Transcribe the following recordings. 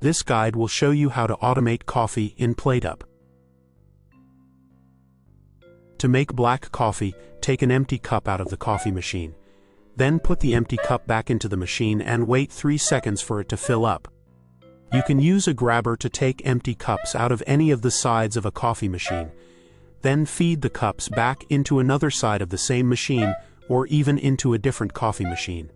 This guide will show you how to automate coffee in PlateUp. To make black coffee, take an empty cup out of the coffee machine. Then put the empty cup back into the machine and wait 3 seconds for it to fill up. You can use a grabber to take empty cups out of any of the sides of a coffee machine. Then feed the cups back into another side of the same machine or even into a different coffee machine.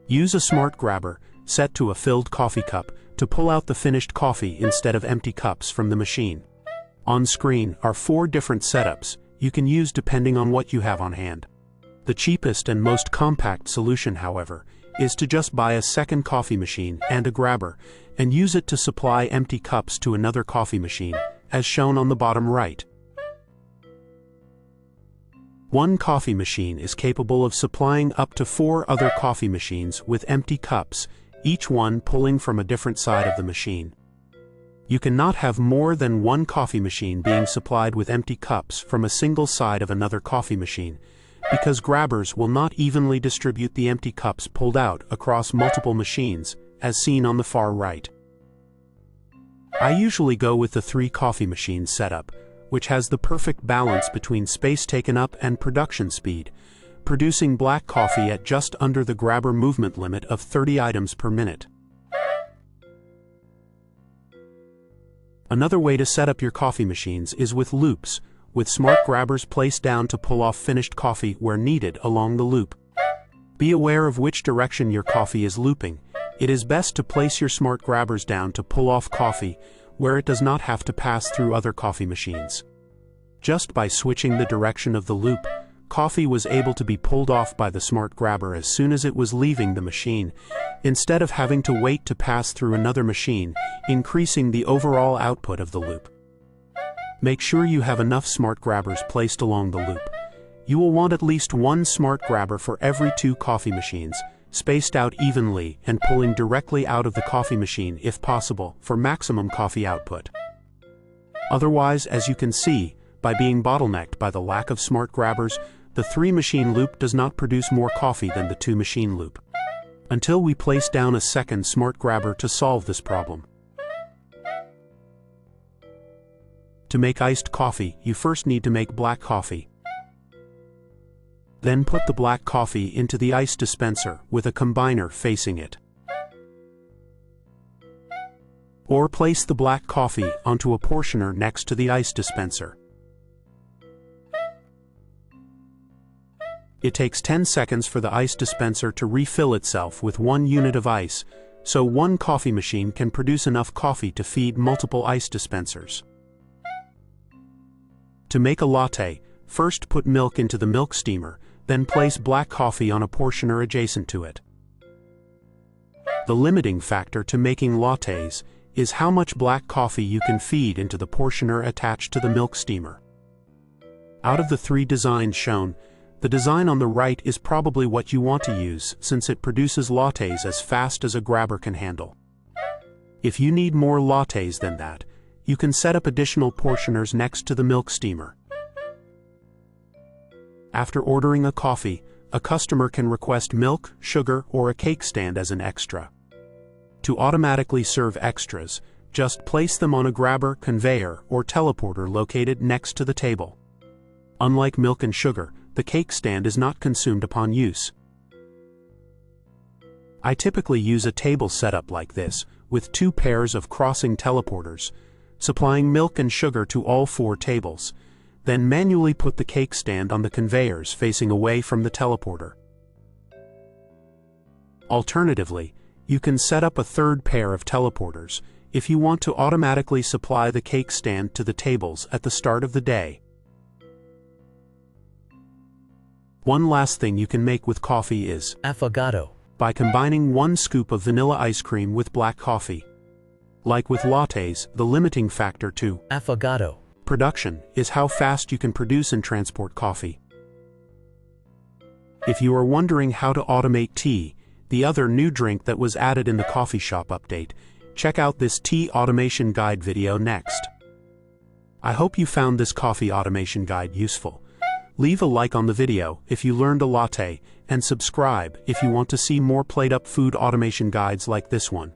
Use a smart grabber, set to a filled coffee cup, to pull out the finished coffee instead of empty cups from the machine. On screen are 4 different setups you can use depending on what you have on hand. The cheapest and most compact solution, however, is to just buy a second coffee machine and a grabber, and use it to supply empty cups to another coffee machine, as shown on the bottom right. One coffee machine is capable of supplying up to 4 other coffee machines with empty cups, each one pulling from a different side of the machine. You cannot have more than 1 coffee machine being supplied with empty cups from a single side of another coffee machine, because grabbers will not evenly distribute the empty cups pulled out across multiple machines, as seen on the far right. I usually go with the 3 coffee machine setup, which has the perfect balance between space taken up and production speed, producing black coffee at just under the grabber movement limit of 30 items per minute. Another way to set up your coffee machines is with loops, with smart grabbers placed down to pull off finished coffee where needed along the loop. Be aware of which direction your coffee is looping. It is best to place your smart grabbers down to pull off coffee where it does not have to pass through other coffee machines. Just by switching the direction of the loop, coffee was able to be pulled off by the smart grabber as soon as it was leaving the machine, instead of having to wait to pass through another machine, increasing the overall output of the loop. Make sure you have enough smart grabbers placed along the loop. You will want at least 1 smart grabber for every 2 coffee machines, spaced out evenly and pulling directly out of the coffee machine if possible for maximum coffee output. Otherwise, as you can see, by being bottlenecked by the lack of smart grabbers, the 3-machine loop does not produce more coffee than the 2-machine loop. Until we place down a second smart grabber to solve this problem. To make iced coffee, you first need to make black coffee. Then put the black coffee into the ice dispenser with a combiner facing it. Or place the black coffee onto a portioner next to the ice dispenser. It takes 10 seconds for the ice dispenser to refill itself with 1 unit of ice, so 1 coffee machine can produce enough coffee to feed multiple ice dispensers. To make a latte, first put milk into the milk steamer, then place black coffee on a portioner adjacent to it. The limiting factor to making lattes is how much black coffee you can feed into the portioner attached to the milk steamer. Out of the 3 designs shown, the design on the right is probably what you want to use since it produces lattes as fast as a grabber can handle. If you need more lattes than that, you can set up additional portioners next to the milk steamer. After ordering a coffee, a customer can request milk, sugar, or a cake stand as an extra. To automatically serve extras, just place them on a grabber, conveyor, or teleporter located next to the table. Unlike milk and sugar, the cake stand is not consumed upon use. I typically use a table setup like this, with 2 pairs of crossing teleporters, supplying milk and sugar to all 4 tables, then manually put the cake stand on the conveyors facing away from the teleporter. Alternatively, you can set up a 3rd pair of teleporters if you want to automatically supply the cake stand to the tables at the start of the day. One last thing you can make with coffee is Affoagato, by combining 1 scoop of vanilla ice cream with black coffee. Like with lattes, the limiting factor to Affoagato production is how fast you can produce and transport coffee. If you are wondering how to automate tea, the other new drink that was added in the coffee shop update, check out this tea automation guide video next. I hope you found this coffee automation guide useful. Leave a like on the video if you learned a latte, and subscribe if you want to see more PlateUp food automation guides like this one.